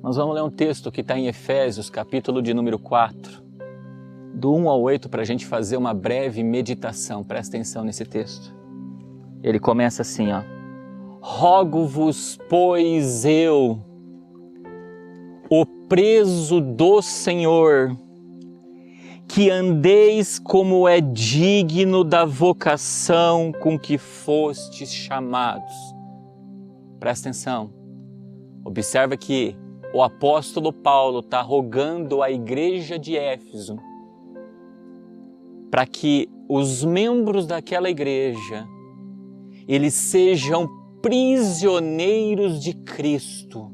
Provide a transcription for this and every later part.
Nós vamos ler um texto que está em Efésios, capítulo de número 4, do 1 ao 8, para a gente fazer uma breve meditação. Presta atenção nesse texto. Ele começa assim, ó. Rogo-vos, pois eu, o preso do Senhor, que andeis como é digno da vocação com que fostes chamados. Presta atenção. Observa que o apóstolo Paulo está rogando à igreja de Éfeso para que os membros daquela igreja eles sejam prisioneiros de Cristo.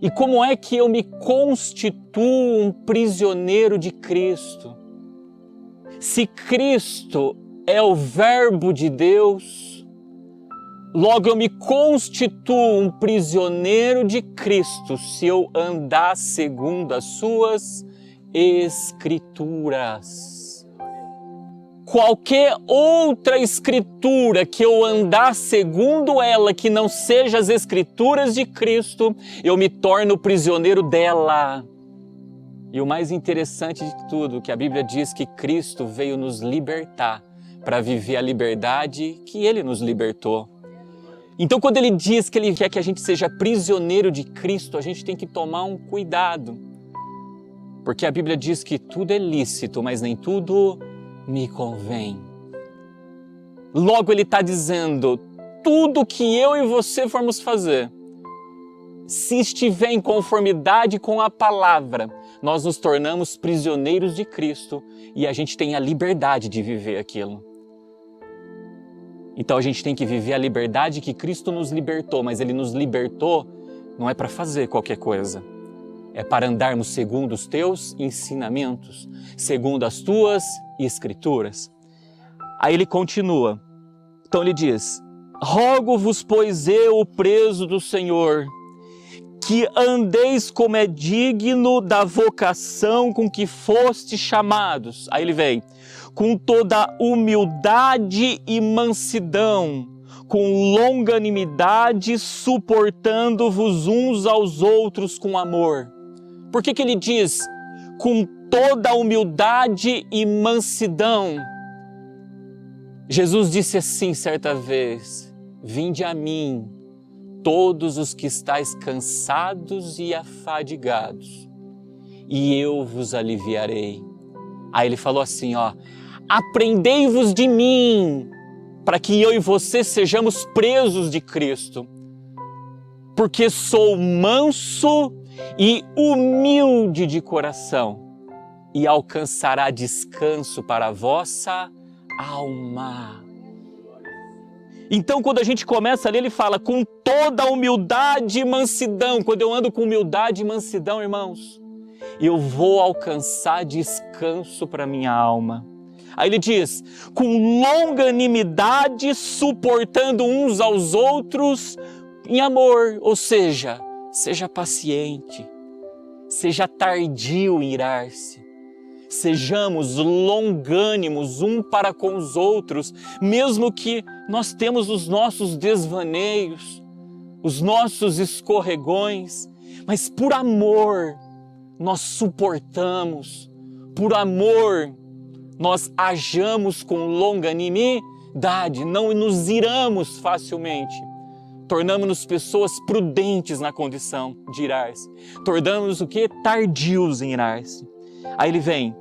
E como é que eu me constituo um prisioneiro de Cristo? Se Cristo é o Verbo de Deus, logo eu me constituo um prisioneiro de Cristo se eu andar segundo as suas Escrituras. Qualquer outra escritura que eu andar segundo ela, que não seja as Escrituras de Cristo, eu me torno prisioneiro dela. E o mais interessante de tudo, que a Bíblia diz que Cristo veio nos libertar para viver a liberdade que Ele nos libertou. Então, quando Ele diz que Ele quer que a gente seja prisioneiro de Cristo, a gente tem que tomar um cuidado. Porque a Bíblia diz que tudo é lícito, mas nem tudo me convém. Logo Ele está dizendo, tudo que eu e você formos fazer, se estiver em conformidade com a palavra, nós nos tornamos prisioneiros de Cristo e a gente tem a liberdade de viver aquilo. Então a gente tem que viver a liberdade que Cristo nos libertou, mas Ele nos libertou não é para fazer qualquer coisa. É para andarmos segundo os teus ensinamentos, segundo as tuas Escrituras. Aí ele continua. Então ele diz, rogo-vos, pois eu, o preso do Senhor, que andeis como é digno da vocação com que fostes chamados. Aí ele vem, com toda humildade e mansidão, com longanimidade, suportando-vos uns aos outros com amor. Por que ele diz com toda humildade e mansidão? Jesus disse assim certa vez, vinde a mim, todos os que estáis cansados e afadigados, e eu vos aliviarei. Aí ele falou assim, ó, aprendei-vos de mim, para que eu e você sejamos presos de Cristo, porque sou manso e humilde de coração, e alcançará descanso para a vossa alma. Então, quando a gente começa ali, ele fala com toda humildade e mansidão. Quando eu ando com humildade e mansidão, irmãos, eu vou alcançar descanso para minha alma. Aí ele diz, com longanimidade, suportando uns aos outros em amor, ou seja, seja paciente, seja tardio em irar-se, sejamos longânimos um para com os outros, mesmo que nós temos os nossos desvaneios, os nossos escorregões, mas por amor nós suportamos, por amor nós hajamos com longanimidade, não nos iramos facilmente. Tornamos-nos pessoas prudentes na condição de irar-se. Tornamos-nos o quê? Tardios em irar-se. Aí ele vem,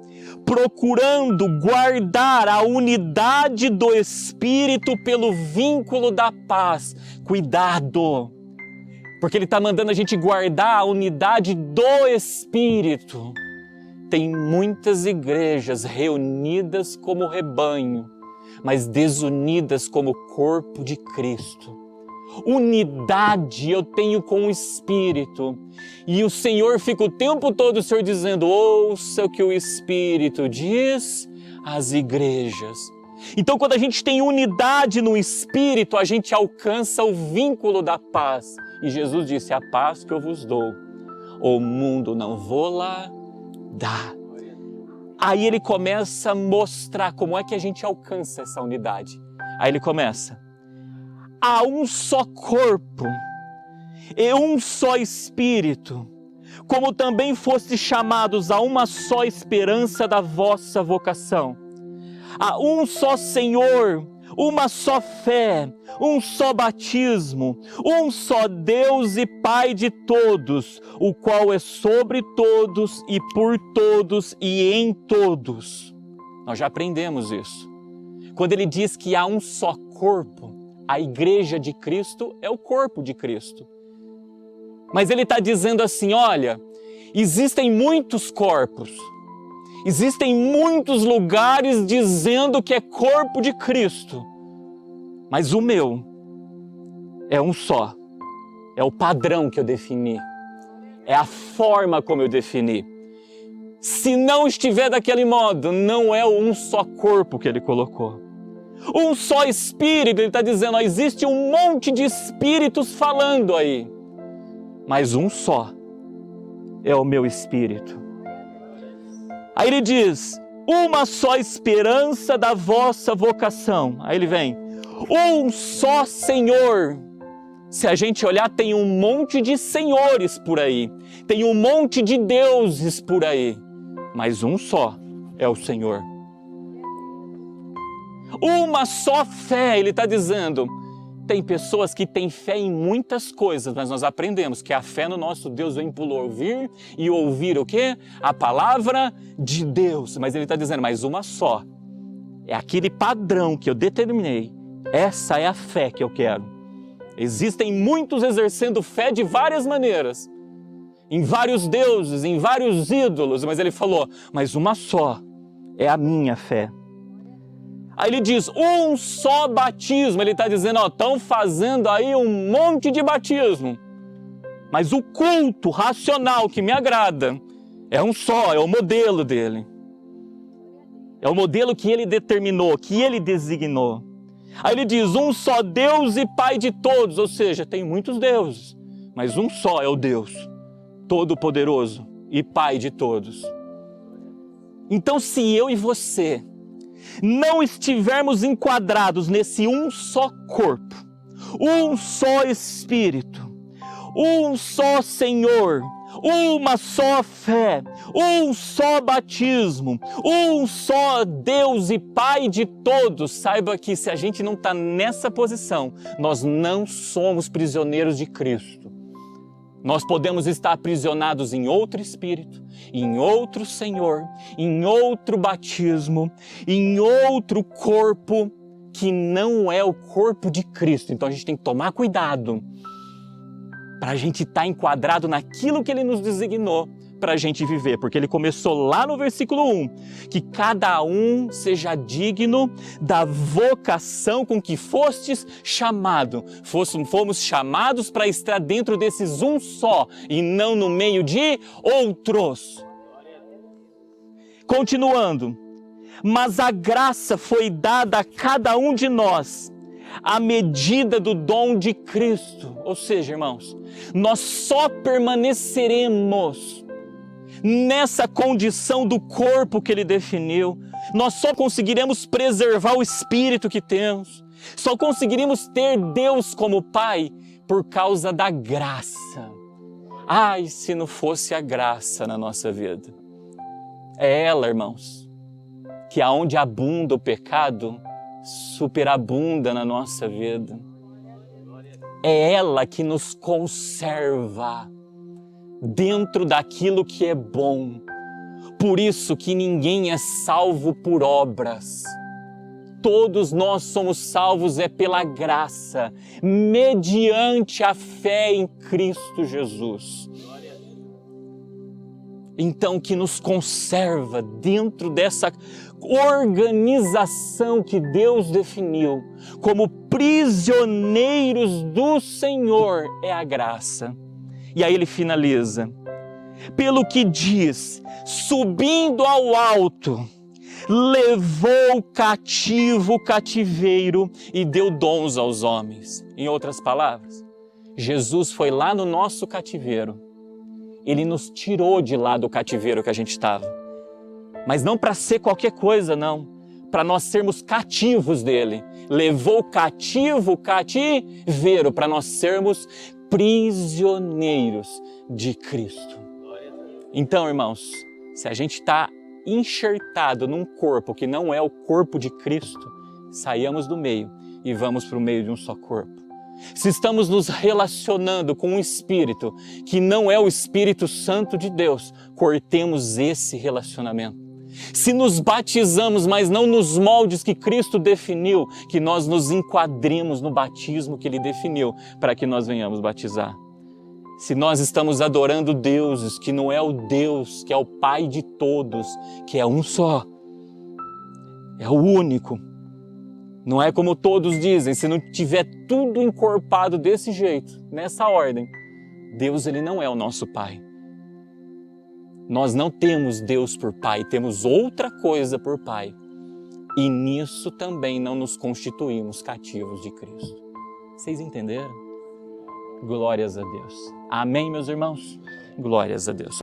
procurando guardar a unidade do Espírito pelo vínculo da paz. Cuidado! Porque ele está mandando a gente guardar a unidade do Espírito. Tem muitas igrejas reunidas como rebanho, mas desunidas como corpo de Cristo. Unidade eu tenho com o Espírito. E o Senhor fica o tempo todo, o Senhor dizendo, ouça o que o Espírito diz às igrejas. Então, quando a gente tem unidade no Espírito, a gente alcança o vínculo da paz. E Jesus disse, a paz que eu vos dou, o mundo não vou-la dar. Aí ele começa a mostrar como é que a gente alcança essa unidade. Aí ele começa, há um só corpo e um só Espírito, como também fostes chamados a uma só esperança da vossa vocação. A um só Senhor, uma só fé, um só batismo, um só Deus e Pai de todos, o qual é sobre todos e por todos e em todos. Nós já aprendemos isso. Quando ele diz que há um só corpo, a igreja de Cristo é o corpo de Cristo. Mas ele está dizendo assim, olha, existem muitos corpos, existem muitos lugares dizendo que é corpo de Cristo, mas o meu é um só, é o padrão que eu defini, é a forma como eu defini. Se não estiver daquele modo, não é um só corpo que ele colocou. Um só Espírito, ele está dizendo, ó, existe um monte de Espíritos falando aí, mas um só é o meu Espírito. Aí ele diz, uma só esperança da vossa vocação. Aí ele vem, um só Senhor. Se a gente olhar, tem um monte de senhores por aí, tem um monte de deuses por aí, mas um só é o Senhor. Uma só fé, ele está dizendo. Tem pessoas que têm fé em muitas coisas, mas nós aprendemos que a fé no nosso Deus vem por ouvir, e ouvir o quê? A palavra de Deus. Mas ele está dizendo, mas uma só. É aquele padrão que eu determinei. Essa é a fé que eu quero. Existem muitos exercendo fé de várias maneiras, em vários deuses, em vários ídolos, mas ele falou, mas uma só é a minha fé. Aí ele diz, um só batismo. Ele está dizendo, estão fazendo aí um monte de batismo. Mas o culto racional que me agrada é um só, é o modelo dele. É o modelo que ele determinou, que ele designou. Aí ele diz, um só Deus e Pai de todos. Ou seja, tem muitos deuses, mas um só é o Deus Todo-Poderoso e Pai de todos. Então, se eu e você não estivermos enquadrados nesse um só corpo, um só Espírito, um só Senhor, uma só fé, um só batismo, um só Deus e Pai de todos, saiba que se a gente não está nessa posição, nós não somos prisioneiros de Cristo. Nós podemos estar aprisionados em outro Espírito, em outro Senhor, em outro batismo, em outro corpo que não é o corpo de Cristo. Então a gente tem que tomar cuidado para a gente estar enquadrado naquilo que Ele nos designou para a gente viver. Porque Ele começou lá no versículo 1, que cada um seja digno da vocação com que fostes chamado. Fomos chamados para estar dentro desses um só e não no meio de outros. Continuando, mas a graça foi dada a cada um de nós à medida do dom de Cristo. Ou seja, irmãos, nós só permaneceremos nessa condição do corpo que Ele definiu, nós só conseguiremos preservar o Espírito que temos, só conseguiremos ter Deus como Pai por causa da graça. Ai, se não fosse a graça na nossa vida. É ela, irmãos, que aonde abunda o pecado, superabunda na nossa vida. É ela que nos conserva dentro daquilo que é bom. Por isso que ninguém é salvo por obras. Todos nós somos salvos pela graça, mediante a fé em Cristo Jesus. Então, que nos conserva dentro dessa organização que Deus definiu como prisioneiros do Senhor é a graça. E aí ele finaliza, pelo que diz, subindo ao alto, levou cativo o cativeiro e deu dons aos homens. Em outras palavras, Jesus foi lá no nosso cativeiro. Ele nos tirou de lá do cativeiro que a gente estava. Mas não para ser qualquer coisa, não. Para nós sermos cativos dele. Levou cativo o cativeiro para nós sermos prisioneiros de Cristo. Então, irmãos, se a gente está enxertado num corpo que não é o corpo de Cristo, saiamos do meio e vamos para o meio de um só corpo. Se estamos nos relacionando com um Espírito que não é o Espírito Santo de Deus, cortemos esse relacionamento. Se nos batizamos, mas não nos moldes que Cristo definiu, que nós nos enquadremos no batismo que Ele definiu para que nós venhamos batizar. Se nós estamos adorando deuses que não é o Deus, que é o Pai de todos, que é um só, é o único. Não é como todos dizem, se não tiver tudo encorpado desse jeito, nessa ordem, Deus ele não é o nosso Pai. Nós não temos Deus por Pai, temos outra coisa por Pai. E nisso também não nos constituímos cativos de Cristo. Vocês entenderam? Glórias a Deus. Amém, meus irmãos? Glórias a Deus.